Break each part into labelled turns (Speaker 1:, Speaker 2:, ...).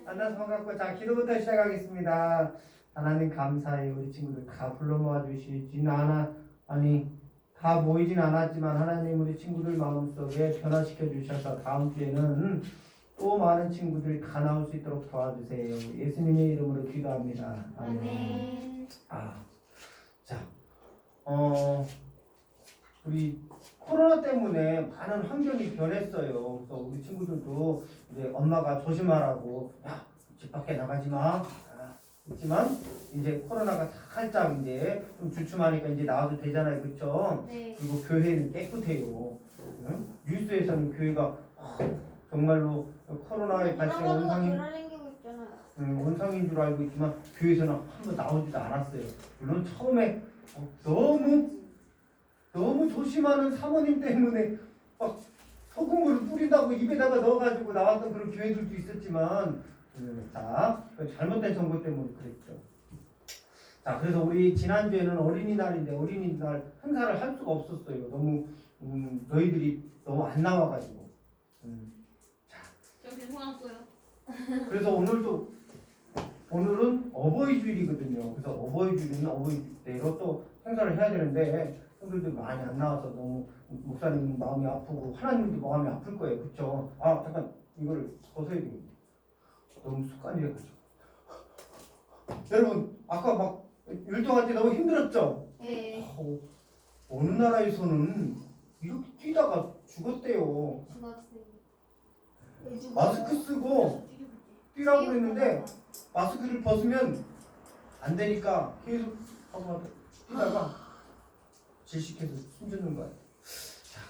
Speaker 1: 만나서 반갑고 자 기도부터 시작하겠습니다. 하나님 감사해요. 우리 친구들 다 불러 모아 주시진 않아 아니 다 모이진 않았지만 하나님 우리 친구들 마음속에 변화시켜 주셔서 다음 주에는 또 많은 친구들이 다 나올 수 있도록 도와주세요. 예수님의 이름으로 기도합니다. 아멘. 자, 우리 코로나 때문에 많은 환경이 변했어요. 그래서 우리 친구들도 이제 엄마가 조심하라고 야, 집 밖에 나가지 마. 있지만 이제 코로나가 살짝 이제 좀 주춤하니까 이제 나와도 되잖아요, 그렇죠?
Speaker 2: 네.
Speaker 1: 그리고 교회는 깨끗해요. 응? 뉴스에서는 교회가 정말로 코로나에 발생 원상인 줄 알고 있지만 교회에서는 한 번 나오지도 않았어요. 물론 처음에 너무 조심하는 사모님 때문에 막 소금물을 뿌린다고 입에다가 넣어가지고 나왔던 그런 교회들도 있었지만 자 잘못된 정보 때문에 그랬죠. 자 그래서 우리 지난주에는 어린이날인데 어린이날 행사를 할 수가 없었어요. 너무 너희들이 너무 안 나와가지고
Speaker 2: 저 죄송하고요.
Speaker 1: 그래서 오늘은 어버이주일이거든요. 그래서 어버이주일은 어버이주일대로 또 행사를 해야 되는데 형들도 많이 안 나와서 너무 목사님 마음이 아프고 하나님도 마음이 아플 거예요. 그렇죠? 아 잠깐 이거를 벗어야 됩니다. 너무 습관이 돼가지고 여러분 아까 막 율동할 때 너무 힘들었죠?
Speaker 2: 네.
Speaker 1: 어느 나라에서는 이렇게 뛰다가 죽었대요. 마스크 쓰고 뛰라고 그랬는데 마스크를 벗으면 안 되니까 계속 하고 뛰다가 질식해서 숨지는 거예요. 자,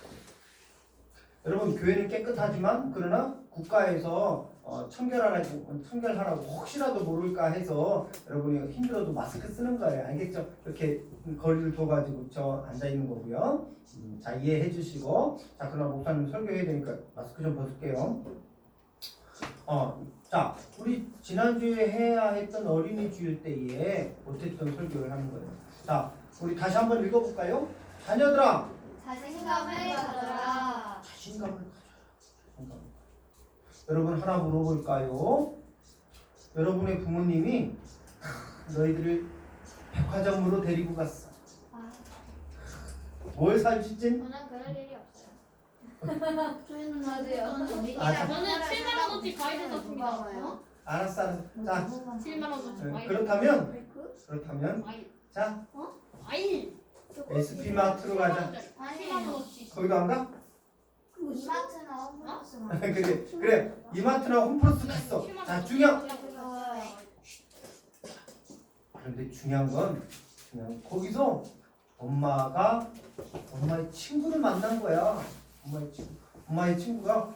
Speaker 1: 여러분 교회는 깨끗하지만 그러나 국가에서 청결하라고 혹시라도 모를까 해서 여러분이 힘들어도 마스크 쓰는 거예요. 알겠죠? 이렇게 거리를 둬가지고 저 앉아 있는 거고요. 자 이해해 주시고 자 그러나 목사님 설교해야 되니까 마스크 좀 벗을게요. 자 우리 지난주에 해야 했던 어린이 주일 때에 못했던 설교를 하는 거예요. 자 우리 다시 한번 읽어볼까요? 자녀들아
Speaker 2: 자신감을 가져라.
Speaker 1: 자신감을 가져라. 여러분 하나 물어볼까요? 여러분의 부모님이 너희들을 백화점으로 데리고 갔어. 뭘 사주진?
Speaker 2: 저는 그럴 일이 없어요. 저희는 맞아요.
Speaker 3: 저는 7만 원어치 과일 샀습니다.
Speaker 1: 알았어. 자
Speaker 3: 7만 원어치 과일.
Speaker 1: 그렇다면 자
Speaker 3: 과일.
Speaker 1: SP마트로 가자.
Speaker 3: 7만 원어치.
Speaker 1: 거기도 안 가?
Speaker 2: 이마트나 홈플러스나.
Speaker 1: 그래 이마트나 홈플러스 갔어. 자 그런데 중요한 건 거기서 엄마의 친구를 만난 거야. 엄마의 친구가 야,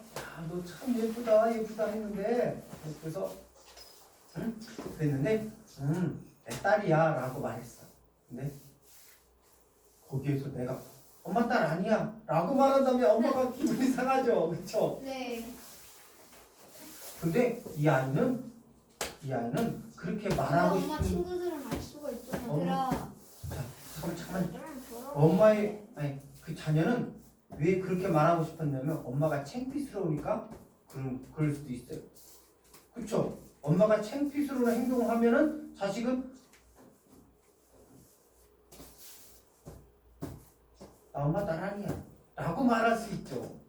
Speaker 1: 너 참 예쁘다 했는데 그래서 그랬는데 내 딸이야 라고 말했어. 근데 거기에서 내가 엄마 딸 아니야 라고 말한다면 엄마가 기분이 상하죠. 그렇죠?
Speaker 2: 네.
Speaker 1: 근데 이 아이는 그렇게 말하고
Speaker 2: 엄마
Speaker 1: 싶은
Speaker 2: 친구들은 알 수가 있잖아.
Speaker 1: 엄마. 자 잠깐만 엄마의 아니 그 자녀는 왜 그렇게 말하고 싶었냐면 엄마가 창피스러우니까 그럴 수도 있어요. 그렇죠? 엄마가 창피스러운 행동을 하면은 자식은 나 엄마 딸 아니야 라고 말할 수 있죠.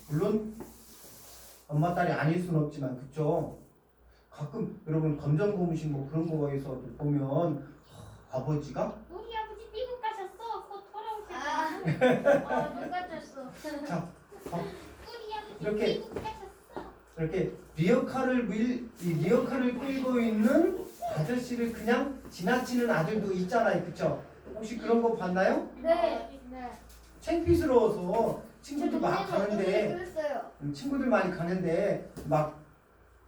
Speaker 1: 물론 엄마 딸이 아닐 수는 없지만 그렇죠? 가끔 여러분 검정고무신 뭐 그런 거에서 보면 아버지가
Speaker 3: 우리 아버지 미국 가셨어. 곧 돌아오실
Speaker 2: 누가 줬어?
Speaker 1: 자
Speaker 3: 우리 아버지
Speaker 1: 이렇게
Speaker 3: 미국 가셨어.
Speaker 1: 이렇게 리어카를 끌고 있는 아저씨를 그냥 지나치는 아들도 있잖아요, 그렇죠? 혹시 그런 거 봤나요?
Speaker 2: 네.
Speaker 1: 창피스러워서 친구들 막 가는데
Speaker 2: 그랬어요.
Speaker 1: 친구들 많이 가는데 막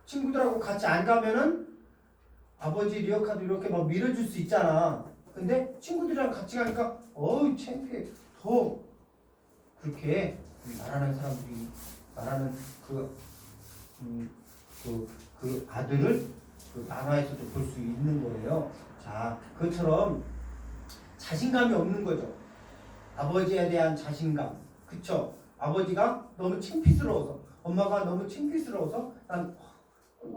Speaker 1: 친구들하고 같이 안 가면은 아버지 리어카도 이렇게 막 밀어줄 수 있잖아. 근데 친구들이랑 같이 가니까 어우 창피해. 더 그렇게 말하는 사람들이 말하는 그 아들을 그 만화에서도 볼 수 있는 거예요. 자, 그처럼 자신감이 없는 거죠. 아버지에 대한 자신감, 그쵸? 아버지가 너무 창피스러워서, 엄마가 너무 창피스러워서 난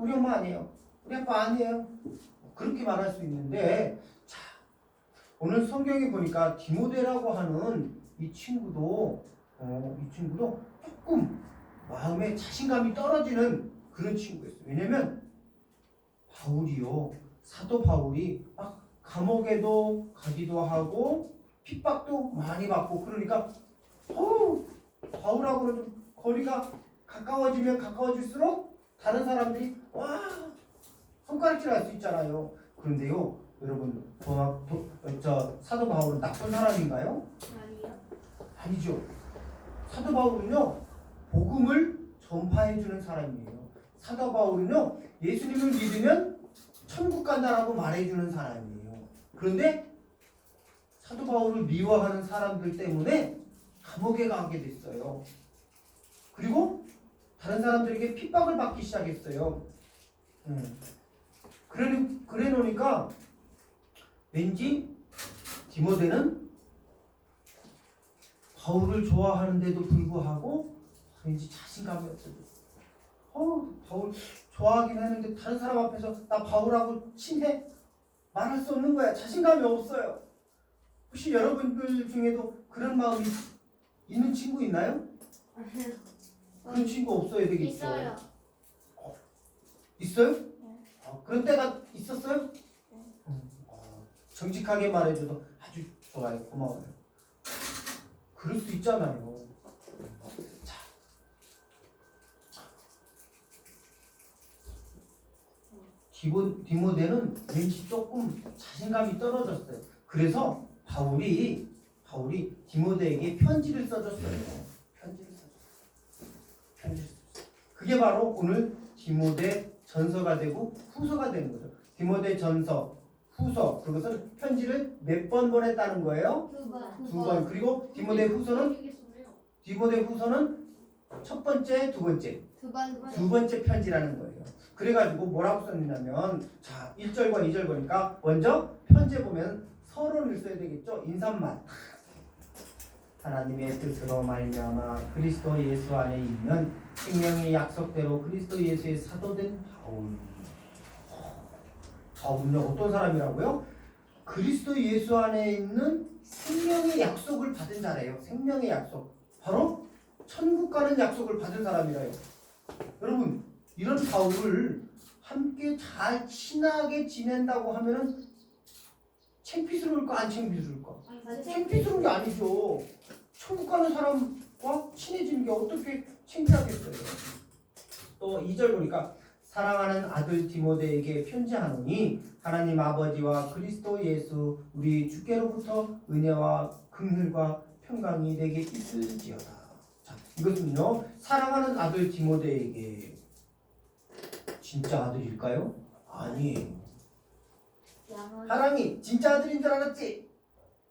Speaker 1: 우리 엄마 아니에요. 우리 아빠 아니에요. 그렇게 말할 수 있는데, 자, 오늘 성경에 보니까 디모데라고 하는 이 친구도 조금 마음에 자신감이 떨어지는 그런 친구였어요. 왜냐면 바울이요, 사도 바울이 막 감옥에도 가기도 하고 핍박도 많이 받고 그러니까 바울하고는 좀 거리가 가까워지면 가까워질수록 다른 사람들이 와 손가락질할 수 있잖아요. 그런데요, 여러분, 사도 바울은 나쁜 사람인가요?
Speaker 2: 아니요.
Speaker 1: 아니죠. 사도 바울은요, 복음을 전파해주는 사람이에요. 사도 바울은요, 예수님을 믿으면 천국 간다라고 말해주는 사람이에요. 그런데 사도 바울을 미워하는 사람들 때문에 감옥에 가게 됐어요. 그리고 다른 사람들에게 핍박을 받기 시작했어요. 그래 놓으니까 왠지 디모데는 바울을 좋아하는데도 불구하고 왠지 자신감이 없어졌어. 바울 좋아하긴 했는데 다른 사람 앞에서 나 바울하고 친해? 말할 수 없는 거야. 자신감이 없어요. 혹시 여러분들 중에도 그런 마음이 있는 친구 있나요? 그런 친구 없어야 되겠죠.
Speaker 2: 있어요.
Speaker 1: 있어요?
Speaker 2: 네.
Speaker 1: 그런 때가 있었어요? 정직하게 말해줘서 아주 좋아요. 고마워요. 그럴 수 있잖아요. 자, 디모데는 왠지 조금 자신감이 떨어졌어요. 그래서 바울이 디모데에게 편지를 써줬어요. 그게 바로 오늘 디모데 전서가 되고 후서가 되는 거죠. 디모데 전서, 후서, 그것은 편지를 몇 번 보냈다는 거예요?
Speaker 2: 2번.
Speaker 1: 2번. 그리고 디모데 후서는 첫 번째, 두 번째.
Speaker 2: 2번.
Speaker 1: 두 번째 편지라는 거예요. 그래가지고 뭐라고 썼냐면, 자, 1절과 2절 보니까 먼저 편지에 보면 서론을 써야 되겠죠. 인사말. 하나님의 뜻으로 말미암아 그리스도 예수 안에 있는 생명의 약속대로 그리스도 예수의 사도된 바울. 바울은요, 어떤 사람이라고요? 그리스도 예수 안에 있는 생명의 약속을 받은 자래요. 생명의 약속. 바로 천국 가는 약속을 받은 사람이래요. 여러분, 이런 바울을 함께 잘 친하게 지낸다고 하면은 창피스러울까 안 창피스러울까? 창피스러운 게 아니죠. 천국 가는 사람과 친해지는 게 어떻게 창피하겠어요. 또 2절 보니까 사랑하는 아들 디모데에게 편지하노니 하나님 아버지와 그리스도 예수 우리 주께로부터 은혜와 긍휼과 평강이 내게 있을지어다. 자, 이것은요, 사랑하는 아들 디모데에게. 진짜 아들일까요? 아니에요. 하랑이 진짜 아들인 줄 알았지?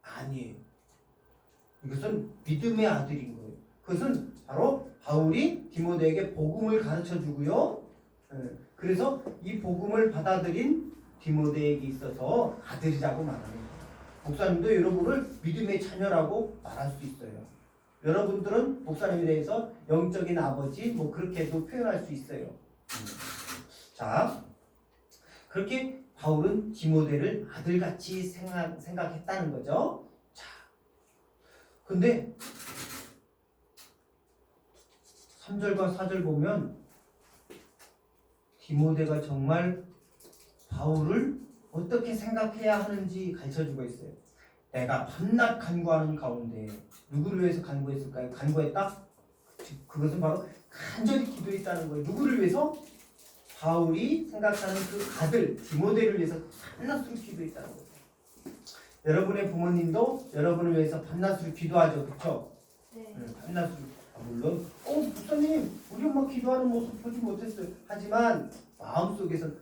Speaker 1: 아니에요. 이것은 믿음의 아들인 거예요. 그것은 바로 바울이 디모데에게 복음을 가르쳐 주고요. 그래서 이 복음을 받아들인 디모데에게 있어서 아들이라고 말합니다. 목사님도 여러분을 믿음의 자녀라고 말할 수 있어요. 여러분들은 목사님에 대해서 영적인 아버지 뭐 그렇게도 표현할 수 있어요. 자, 그렇게 바울은 디모데를 아들같이 생각했다는 거죠. 자, 근데 3절과 4절 보면 디모데가 정말 바울을 어떻게 생각해야 하는지 가르쳐주고 있어요. 내가 밤낮 간구하는 가운데 누구를 위해서 간구했을까요? 간구했다? 그것은 바로 간절히 기도했다는 거예요. 누구를 위해서? 바울이 생각하는 그 아들 디모데를 위해서 밤낮으로 기도했다는 거예요. 여러분의 부모님도 여러분을 위해서 밤낮으로 기도하죠. 그렇죠?
Speaker 2: 네.
Speaker 1: 밤낮으로. 물론 목사님 우리 엄마 기도하는 모습 보지 못했어요. 하지만 마음속에서는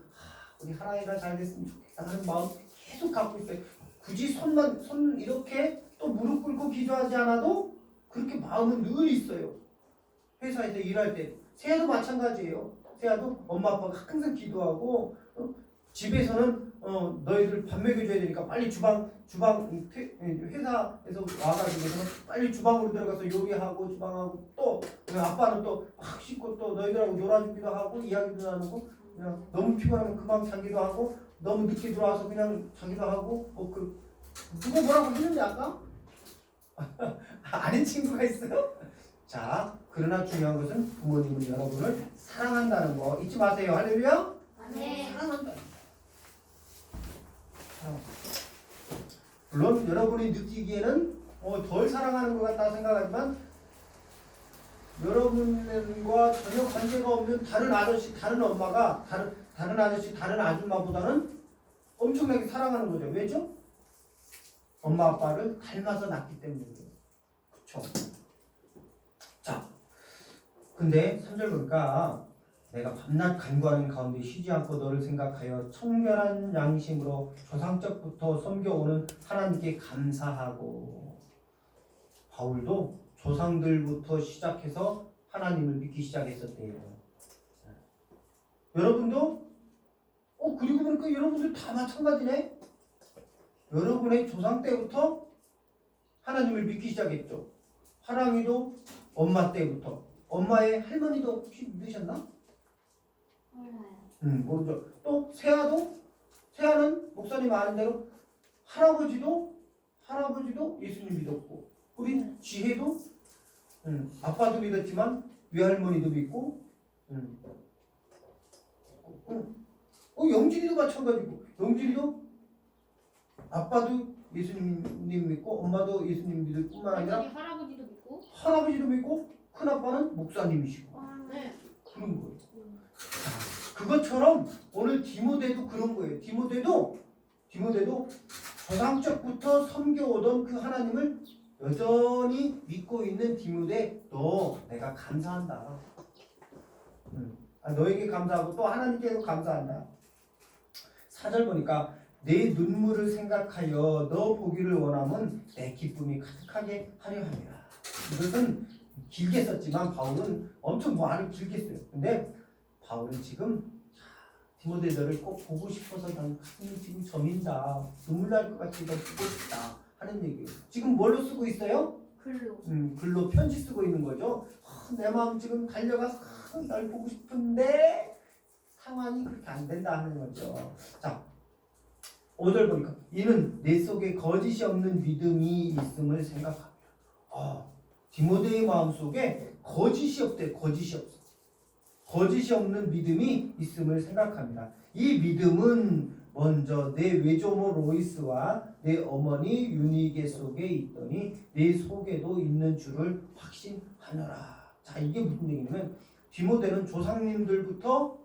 Speaker 1: 우리 하나이가 잘 됐으면 좋겠다 하는 마음 계속 갖고 있어요. 굳이 손 이렇게 또 무릎 꿇고 기도하지 않아도 그렇게 마음은 늘 있어요. 회사에서 일할 때 세아도 마찬가지예요. 세아도 엄마 아빠가 항상 기도하고 집에서는 너희들 밥 먹여줘야 되니까 빨리 주방 회사에서 와가지고서는 빨리 주방으로 들어가서 요리하고 주방하고 또 아빠는 또 막 씻고 또 너희들하고 놀아주기도 하고 이야기도 나누고 그냥 너무 피곤하면 금방 자기도 하고 너무 늦게 들어와서 그냥 자기도 하고 누가 뭐라고 했는데 아까? 아는 친구가 있어요? 자, 그러나 중요한 것은 부모님은 여러분을 사랑한다는 거 잊지 마세요. 할렐루야?
Speaker 2: 네.
Speaker 1: 사랑한다. 물론 여러분이 느끼기에는 덜 사랑하는 것 같다 생각하지만 여러분과 전혀 관계가 없는 다른 아저씨, 다른 엄마가 다른 아저씨, 다른 아줌마보다는 엄청나게 사랑하는 거죠. 왜죠? 엄마 아빠를 닮아서 낳기 때문이에요. 그쵸? 자, 근데 3절 보니까 내가 밤낮 간구하는 가운데 쉬지 않고 너를 생각하여 청결한 양심으로 조상적부터 섬겨오는 하나님께 감사하고. 바울도 조상들부터 시작해서 하나님을 믿기 시작했었대요. 여러분도 그리고 보니까 여러분들 다 마찬가지네. 여러분의 조상 때부터 하나님을 믿기 시작했죠. 하랑이도 엄마 때부터. 엄마의 할머니도 혹시 믿으셨나?
Speaker 2: 몰라요.
Speaker 1: 모르죠. 또 세아는 목사님 아는 대로 할아버지도 예수님 믿었고, 우리 지혜도 아빠도 믿었지만 외할머니도 믿고, 영진이도 마찬가지고, 영진이도 아빠도 예수님 믿고 엄마도 예수님 믿을 뿐만 아니라
Speaker 3: 할아버지도 믿고.
Speaker 1: 할아버지도 믿고 큰아빠는 목사님이시고
Speaker 3: 네.
Speaker 1: 그런 거예요. 자, 그것처럼 오늘 디모데도 그런 거예요. 디모데도 조상적부터 섬겨오던 그 하나님을 여전히 믿고 있는 디모데, 너 내가 감사한다. 너에게 감사하고 또 하나님께도 감사한다. 4절 보니까 내 눈물을 생각하여 너 보기를 원함은 내 기쁨이 가득하게 하려 함이라. 이것은 길게 썼지만 바울은 엄청 말을 길게 써요. 근데 바울은 지금 디모데 너를 꼭 보고 싶어서 난 가슴이 지금 저민다. 눈물 날 것 같이 너 보고 싶다 하는 얘기예요. 지금 뭘로 쓰고 있어요? 글로 편지 쓰고 있는 거죠. 내 마음 지금 달려가서 널 보고 싶은데 상황이 그렇게 안 된다 하는 거죠. 자, 5절 보니까 이는 내 속에 거짓이 없는 믿음이 있음을 생각합니다. 디모데의 마음속에 거짓이 없대. 거짓이 없는 믿음이 있음을 생각합니다. 이 믿음은 먼저 내 외조모 로이스와 내 어머니 유니게 속에 있더니 내 속에도 있는 줄을 확신하노라. 자, 이게 무슨 얘기냐면 디모데는 조상님들부터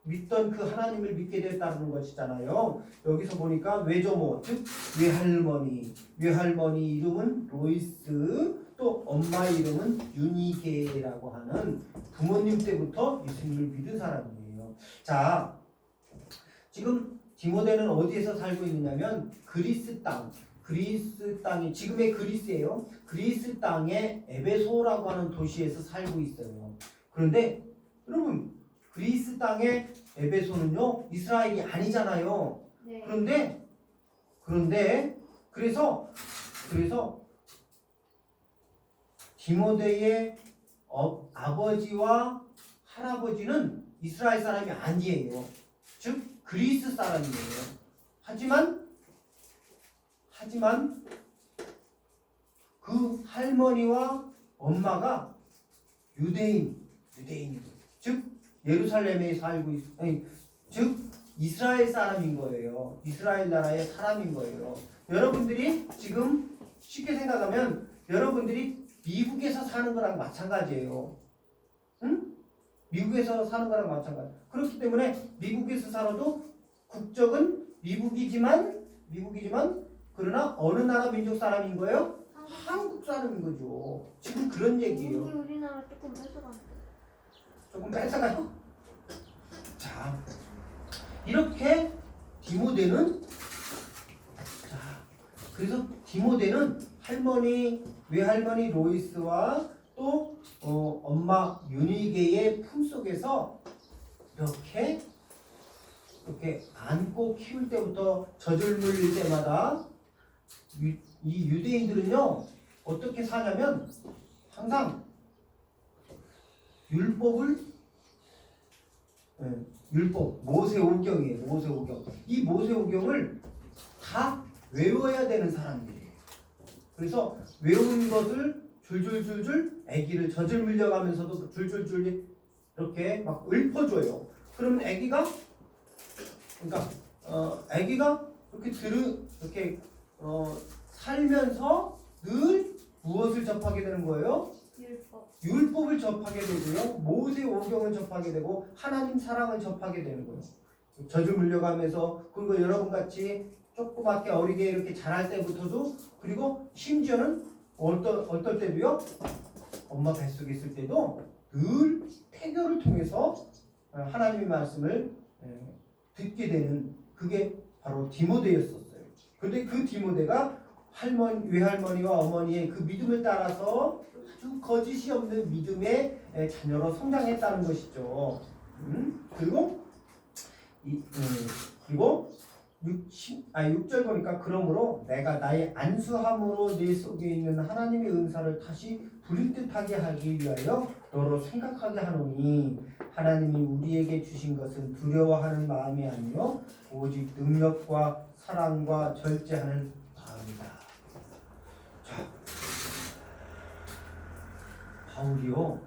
Speaker 1: 믿던 그 하나님을 믿게 됐다는 것이잖아요. 여기서 보니까 외조모, 즉 외할머니 이름은 로이스, 또 엄마 이름은 유니게라고 하는 부모님 때부터 예수님을 믿은 사람이에요. 자, 지금 디모데는 어디에서 살고 있느냐면 그리스 땅이 지금의 그리스예요. 그리스 땅의 에베소라고 하는 도시에서 살고 있어요. 그런데 여러분, 그리스 땅의 에베소는요 이스라엘이 아니잖아요.
Speaker 2: 네.
Speaker 1: 그런데 그래서 디모데의 아버지와 할아버지는 이스라엘 사람이 아니에요. 즉 그리스 사람이에요. 하지만 그 할머니와 엄마가 유대인, 즉 예루살렘에 살고 즉 이스라엘 사람인 거예요. 이스라엘 나라의 사람인 거예요. 여러분들이 지금 쉽게 생각하면 여러분들이 미국에서 사는 거랑 마찬가지예요. 응? 미국에서 사는 거랑 마찬가지. 그렇기 때문에 미국에서 살아도 국적은 미국이지만 그러나 어느 나라 민족 사람인 거예요? 한국 사람인 거죠. 지금 그런 얘기예요.
Speaker 2: 우리나라 조금 뺏어가는.
Speaker 1: 조금 뺏어가요. 자, 이렇게 디모데는 그래서 디모데는 외할머니 로이스와 또 엄마 유니게의 품속에서 이렇게 안고 키울 때부터 젖을 물릴 때마다 이 유대인들은요 어떻게 사냐면 항상 율법을 율법 모세오경이에요. 모세오경. 이 모세오경을 다 외워야 되는 사람들이에요. 그래서 외운 것을 줄줄줄줄 아기를 젖을 물려가면서도 줄줄줄 이렇게 막 읊어줘요. 그러면 아기가 그러니까 아기가 이렇게 살면서 늘 무엇을 접하게 되는 거예요?
Speaker 2: 율법.
Speaker 1: 율법을 접하게 되고요. 모세오경을 접하게 되고 하나님 사랑을 접하게 되는 거예요. 젖을 물려가면서 그리고 여러분 같이 조그맣게 어리게 이렇게 자랄 때부터도 그리고 심지어는 어떨 때도요. 엄마 뱃속에 있을 때도 늘 태교를 통해서 하나님의 말씀을 듣게 되는 그게 바로 디모데였었어요. 근데 그 디모데가 외할머니와 어머니의 그 믿음을 따라서 아주 거짓이 없는 믿음의 자녀로 성장했다는 것이죠. 그리고 6절 보니까 그러므로 내가 나의 안수함으로 내 속에 있는 하나님의 은사를 다시 부릴듯하게 하기 위하여 너로 생각하게 하노니 하나님이 우리에게 주신 것은 두려워하는 마음이 아니요 오직 능력과 사랑과 절제하는 마음이다. 자, 바울이요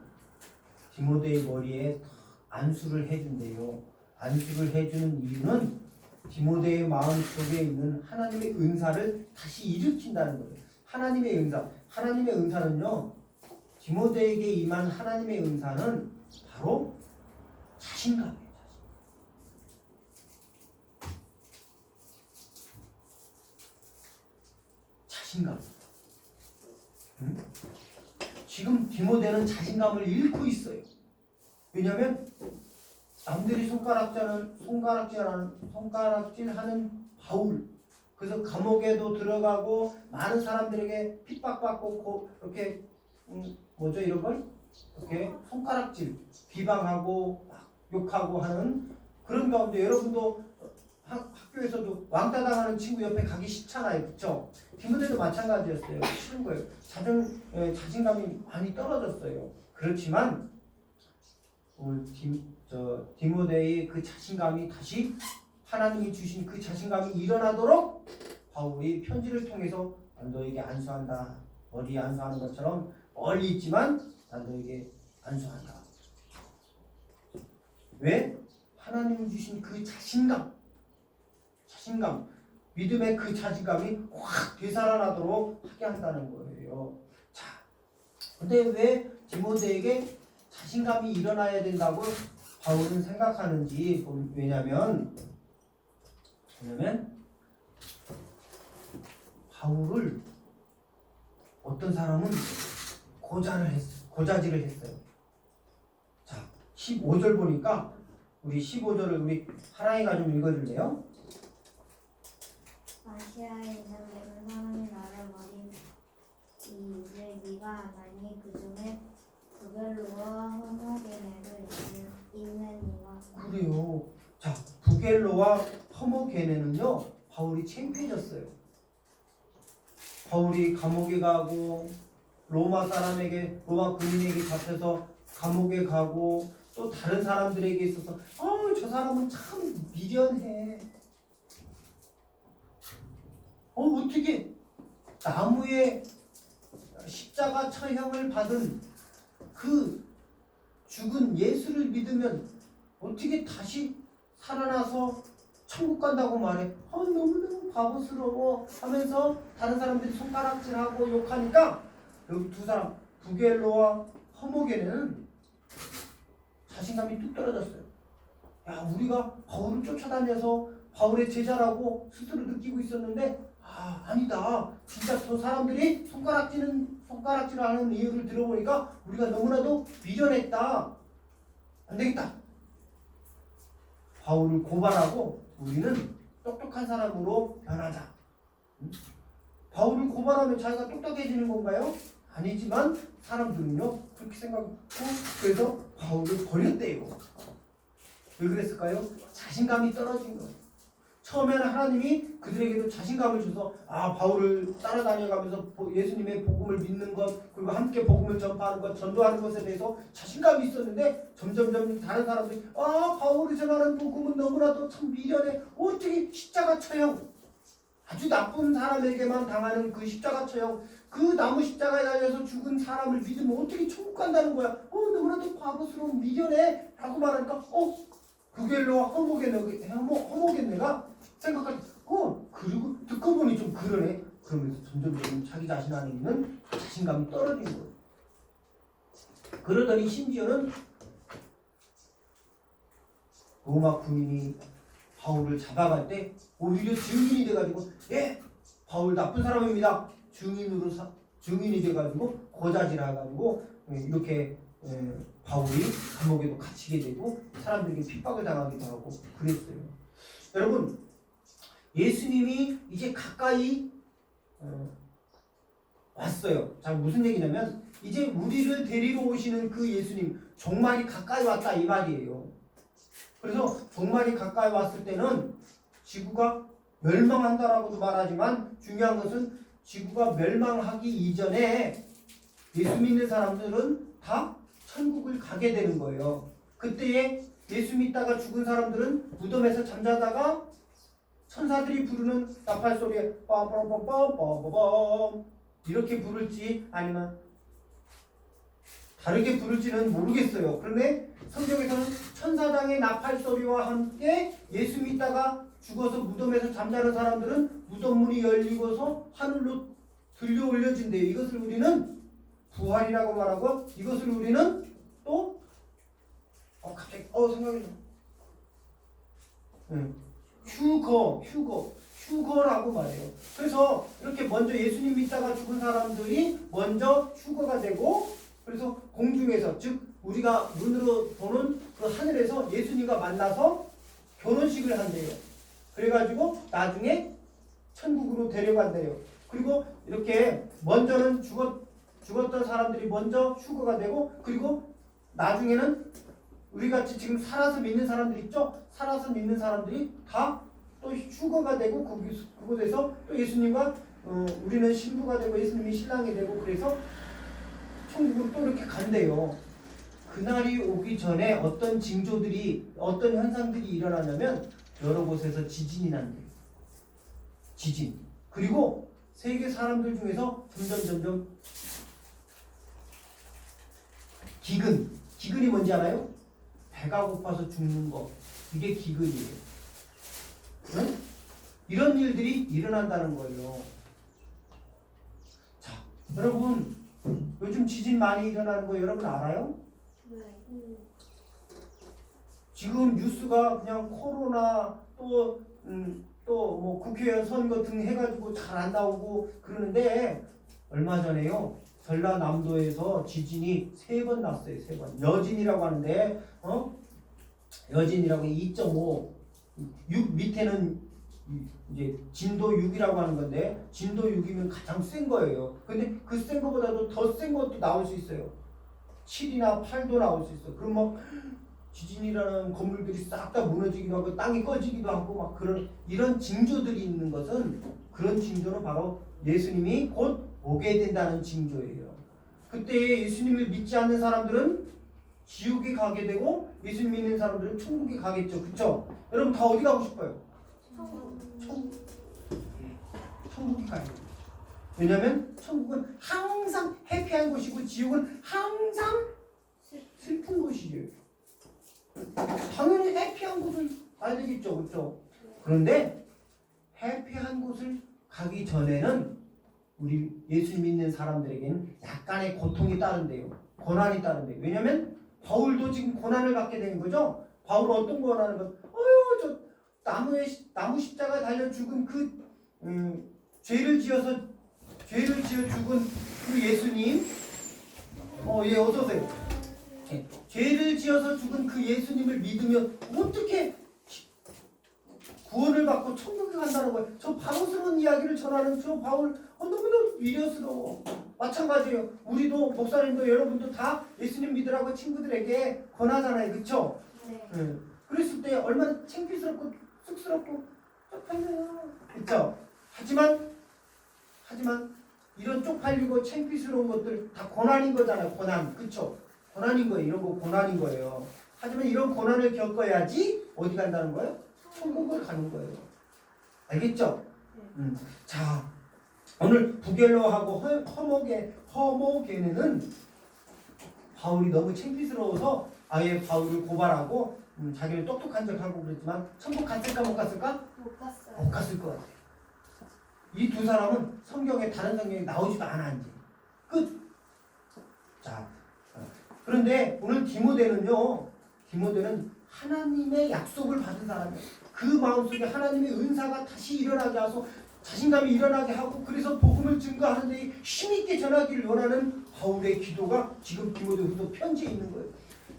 Speaker 1: 디모데의 머리에 안수를 해준대요. 안수를 해주는 이유는 디모데의 마음속에 있는 하나님의 은사를 다시 일으킨다는 거예요. 하나님의 은사. 하나님의 은사는요. 디모데에게 임한 하나님의 은사는 바로 자신감이에요. 자신감. 지금 디모데는 자신감을 잃고 있어요. 왜냐하면 남들이 손가락질하는 바울, 그래서 감옥에도 들어가고 많은 사람들에게 핍박받고 이렇게 이런 걸 이렇게 손가락질, 비방하고 막 욕하고 하는 그런 가운데 여러분도 학교에서도 왕따 당하는 친구 옆에 가기 싫잖아요, 그렇죠? 디모데도 마찬가지였어요. 싫은 거예요. 자신감이 많이 떨어졌어요. 그렇지만 오늘 디모데의 그 자신감이 다시 하나님이 주신 그 자신감이 일어나도록 바울이 편지를 통해서 난 너에게 안수한다. 머리에 안수하는 것처럼 멀리 있지만 난 너에게 안수한다. 왜? 하나님이 주신 그 자신감, 믿음의 그 자신감이 확 되살아나도록 하게 한다는 거예요. 자, 근데 왜 디모데에게 자신감이 일어나야 된다고 바울은 생각하는지 왜냐면 바울을 어떤 사람은 고자질을 했어요. 자, 15절 보니까 우리 15절을 우리 하나이가 좀 읽어줄래요?
Speaker 2: 아시아에 있는 모든 사람이 나를 버린 이유를 네가 아나니 그 중에 부겔로와 허모게네도 있느니라.
Speaker 1: 그래요. 자, 부겔로와 허모게네는요 바울이 창피해졌어요. 바울이 감옥에 가고 로마 군인에게 잡혀서 감옥에 가고 또 다른 사람들에게 있어서 저 사람은 참 미련해. 어떻게 나무에 십자가 처형을 받은 그 죽은 예수를 믿으면 어떻게 다시 살아나서 천국 간다고 말해? 너무너무 바보스러워 하면서 다른 사람들이 손가락질하고 욕하니까 여기 두 사람 부겔로와 허모게는 자신감이 뚝 떨어졌어요. 야, 우리가 바울을 쫓아다녀서 바울의 제자라고 스스로 느끼고 있었는데 아니다. 진짜 저 사람들이 손가락질하는 이유를 들어보니까 우리가 너무나도 미련했다. 안 되겠다. 바울을 고발하고 우리는 똑똑한 사람으로 변하자. 바울을 고발하면 자기가 똑똑해지는 건가요? 아니지만 사람들은요 그렇게 생각하고 그래서 바울을 버렸대요. 왜 그랬을까요? 자신감이 떨어진 거예요. 처음에는 하나님이 그들에게도 자신감을 줘서 바울을 따라다녀가면서 예수님의 복음을 믿는 것 그리고 함께 복음을 전파하는 것 전도하는 것에 대해서 자신감이 있었는데 점점점 다른 사람들이 바울이 전하는 복음은 너무나도 참 미련해 어떻게 십자가 처형 아주 나쁜 사람에게만 당하는 그 십자가 처형 그 나무 십자가에 달려서 죽은 사람을 믿으면 어떻게 천국 간다는 거야 너무나도 바보스러운 미련해 라고 말하니까 그길로 허목겠네가 생각하지 그리고 듣고 보니 좀 그러네 그러면서 점점 자기 자신 안에 있는 자신감이 떨어지는 거예요. 그러더니 심지어는 로마 군인이 바울을 잡아갈 때 오히려 증인이 돼가지고 바울 나쁜 사람입니다 증인이 돼가지고 고자질해가지고 이렇게 바울이 감옥에도 갇히게 되고 사람들에게 핍박을 당하기도 하고 그랬어요. 여러분 예수님이 이제 가까이 왔어요. 자 무슨 얘기냐면 이제 우리를 데리러 오시는 그 예수님 종말이 가까이 왔다 이 말이에요. 그래서 종말이 가까이 왔을 때는 지구가 멸망한다라고도 말하지만 중요한 것은 지구가 멸망하기 이전에 예수 믿는 사람들은 다 천국을 가게 되는 거예요. 그때에 예수 믿다가 죽은 사람들은 무덤에서 잠자다가 천사들이 부르는 나팔 소리에 빠빠빠빠빠빠밤 이렇게 부를지 아니면 다르게 부를지는 모르겠어요. 그런데 성경에서는 천사장의 나팔 소리와 함께 예수 믿다가 죽어서 무덤에서 잠자는 사람들은 무덤 문이 열리고서 하늘로 들려 올려진대요. 이것을 우리는 부활이라고 말하고 이것을 우리는 또 갑자기 생각이 나. 휴거라고 말해요. 그래서 이렇게 먼저 예수님 믿다가 죽은 사람들이 먼저 휴거가 되고 그래서 공중에서 즉 우리가 눈으로 보는 그 하늘에서 예수님과 만나서 결혼식을 한대요. 그래가지고 나중에 천국으로 데려간대요. 그리고 이렇게 먼저는 죽었던 사람들이 먼저 휴거가 되고 그리고 나중에는 우리같이 지금 살아서 믿는 사람들 있죠? 살아서 믿는 사람들이 다 또 휴거가 되고 그곳에서 또 예수님과 우리는 신부가 되고 예수님이 신랑이 되고 그래서 천국으로 또 이렇게 간대요. 그날이 오기 전에 어떤 징조들이 어떤 현상들이 일어나냐면 여러 곳에서 지진이 난대요. 지진. 그리고 세계 사람들 중에서 점점 기근이 뭔지 알아요? 배가 고파서 죽는 거 이게 기근이에요. 응? 이런 일들이 일어난다는 거예요. 자, 여러분 요즘 지진 많이 일어나는 거 여러분 알아요?
Speaker 2: 네.
Speaker 1: 지금 뉴스가 그냥 코로나 또 뭐 국회의원 선거 등 해가지고 잘 안 나오고 그러는데 얼마 전에요 전라남도에서 지진이 3번 났어요. 3번 여진이라고 하는데 여진이라고 2.5 6 밑에는 이제 진도 6이라고 하는 건데 진도 6이면 가장 센 거예요. 근데 그 센 거보다도 더 센 것도 나올 수 있어요. 7이나 8도 나올 수 있어. 그럼 막 지진이라는 건물들이 싹 다 무너지기도 하고 땅이 꺼지기도 하고 막 그런 이런 징조들이 있는 것은 그런 징조는 바로 예수님이 곧 오게 된다는 징조예요. 그때 예수님을 믿지 않는 사람들은 지옥에 가게 되고 예수 믿는 사람들은 천국에 가겠죠. 그렇죠? 여러분 다 어디 가고 싶어요? 천국에 가요. 왜냐하면 천국은 항상 해피한 곳이고 지옥은 항상 슬픈 곳이에요. 당연히 해피한 곳을 가야 되겠죠. 그렇죠? 그런데 해피한 곳을 가기 전에는 우리 예수 믿는 사람들에게는 약간의 고통이 따른대요. 고난이 따른대요. 왜냐하면 바울도 지금 고난을 받게 되는 거죠. 바울은 어떤 고난을 받? 저 나무 십자가에 달려 죽은 그 죄를 지어 죽은 그 예수님. 어서 오세요. 죄를 지어서 죽은 그 예수님을 믿으면 어떻게 구원을 받고 천국에 간다는 거예요. 저 바보스러운 이야기를 전하는 저 바울 너무너무 위력스러워. 마찬가지예요. 우리도 목사님도 여러분도 다 예수님 믿으라고 친구들에게 권하잖아요. 그렇죠?
Speaker 2: 네.
Speaker 1: 그랬을 때 얼마나 창피스럽고 쑥스럽고 그렇죠? 하지만 이런 쪽팔리고 창피스러운 것들 다 고난인 거잖아요. 고난. 그렇죠? 고난인 거예요. 이런 거 고난인 거예요. 하지만 이런 고난을 겪어야지 어디 간다는 거예요? 천국을 가는 거예요. 알겠죠? 자, 오늘 부겔로하고 허모게네는 바울이 너무 창피스러워서 아예 바울을 고발하고 자기를 똑똑한 척하고 그랬지만 천국 갔을까 못 갔을까?
Speaker 2: 못 갔어요.
Speaker 1: 못 갔을 것 같아요. 이 두 사람은 성경에 다른 성경에 나오지도 않아 이제 끝. 자, 그런데 오늘 디모데는요. 디모데는 하나님의 약속을 받은 사람이에요. 그 마음속에 하나님의 은사가 다시 일어나게 하소 자신감이 일어나게 하고 그래서 복음을 증거하는 데 힘있게 전하기를 원하는 바울의 기도가 지금 디모데후서 편지에 있는 거예요.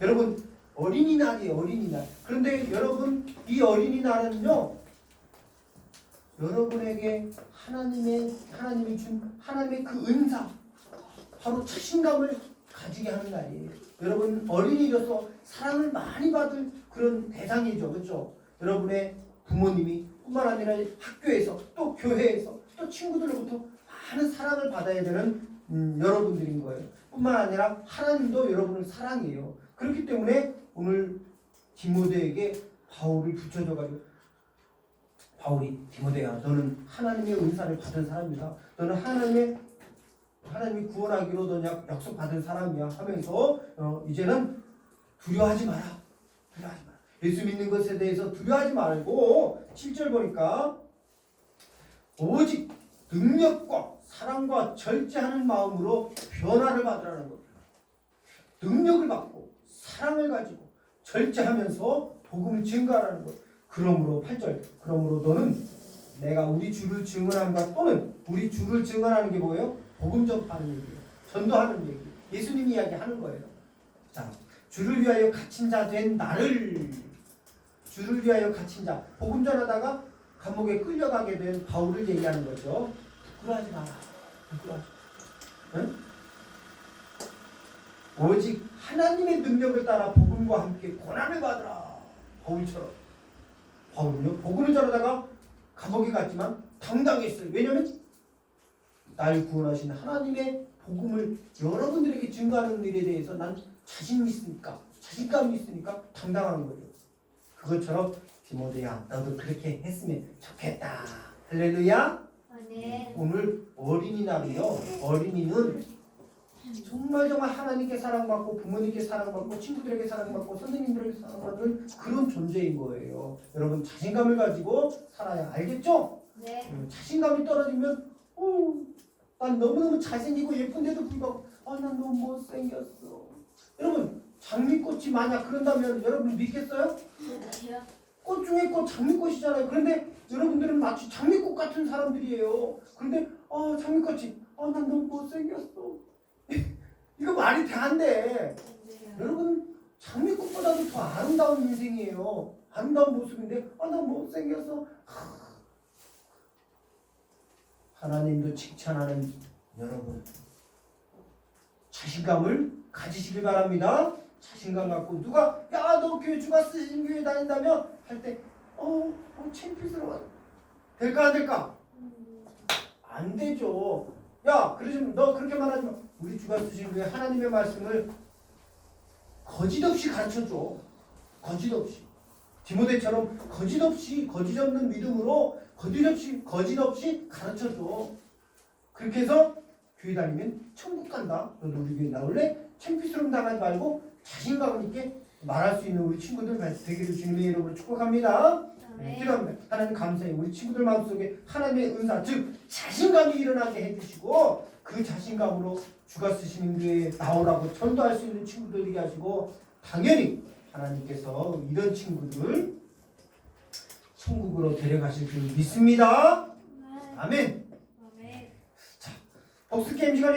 Speaker 1: 여러분 어린이날이에요. 어린이날. 그런데 여러분 이 어린이날은요. 여러분에게 하나님이 준 하나님의 그 은사 바로 자신감을 가지게 하는 날이에요. 여러분 어린이로서 사랑을 많이 받을 그런 대상이죠. 그렇죠? 여러분의 부모님이 뿐만 아니라 학교에서 또 교회에서 또 친구들로부터 많은 사랑을 받아야 되는 여러분들인 거예요. 뿐만 아니라 하나님도 여러분을 사랑해요. 그렇기 때문에 오늘 디모데에게 바울을 붙여줘가지고 바울이 디모데야 너는 하나님의 은사를 받은 사람이다. 너는 하나님이 구원하기로 너 약속받은 사람이야 하면서 이제는 두려워하지 마라. 두려워하지 마라. 예수 믿는 것에 대해서 두려워하지 말고 7절 보니까 오직 능력과 사랑과 절제하는 마음으로 변화를 받으라는 겁니다. 능력을 받고 사랑을 가지고 절제하면서 복음을 증거하라는 것. 그러므로 8절 그러므로 너는 내가 우리 주를 증언함과 또는 우리 주를 증언하는 게 뭐예요? 복음 전파하는 얘기예요. 전도하는 얘기. 예수님 이야기하는 거예요. 자, 주를 위하여 갇힌 자 된 나를 주를 위하여 갇힌 자 복음 전하다가 감옥에 끌려가게 된 바울을 얘기하는 거죠. 부끄러워하지 마라. 부끄러워하지 마라. 응? 오직 하나님의 능력을 따라 복음과 함께 고난을 받으라. 바울처럼. 바울은요 복음을 전하다가 감옥에 갔지만 당당했어요. 왜냐하면 날 구원하신 하나님의 복음을 여러분들에게 증거하는 일에 대해서 난 자신이 있으니까 자신감이 있으니까 당당한 거예요. 그것처럼 디모데야 너도 그렇게 했으면 좋겠다. 할렐루야.
Speaker 2: 네.
Speaker 1: 오늘 어린이날이요. 어린이는 정말 하나님께 사랑받고 부모님께 사랑받고 친구들에게 사랑받고 선생님들에게 사랑받는 그런 존재인 거예요. 여러분 자신감을 가지고 살아야 알겠죠?
Speaker 2: 네.
Speaker 1: 자신감이 떨어지면 난 너무너무 잘생기고 예쁜데도 불구하고 난 너무 못생겼어. 여러분 장미꽃이 만약 그런다면 여러분 믿겠어요?
Speaker 2: 네.
Speaker 1: 꽃 중에 꽃 장미꽃이잖아요. 그런데 여러분들은 마치 장미꽃 같은 사람들이에요. 그런데 장미꽃이 난 너무 못생겼어. 이거 말이 돼 안 돼. 여러분 장미꽃보다도 더 아름다운 인생이에요. 아름다운 모습인데 나 못생겼어. 하나님도 칭찬하는 여러분 자신감을 가지시길 바랍니다. 자신감 갖고 누가 야 너 교회 주가 쓰신 교회 다닌다며 할 때 창피스러워. 될까 안 될까? 안 되죠. 야 그러지 너 그렇게 말하지 마. 우리 주가 쓰신 교회 하나님의 말씀을 거짓없이 가르쳐줘. 거짓없이. 디모데처럼 거짓없이 거짓 없는 믿음으로 거짓없이 가르쳐줘. 그렇게 해서 교회 다니면 천국 간다. 너도 우리 교회 나올래? 창피스러움 당하지 말고 자신감 있게 말할 수 있는 우리 친구들 되기를 주님의 이름으로 축복합니다. 기도합니다. 하나님 감사해요. 우리 친구들 마음속에 하나님의 은사 즉 자신감이 일어나게 해주시고 그 자신감으로 주가 쓰시는 교회에 나오라고 전도할 수 있는 친구들 되게 하시고 당연히 하나님께서 이런 친구들 천국으로 데려가실 줄 믿습니다. 아멘. 자, 복수 게임 시간에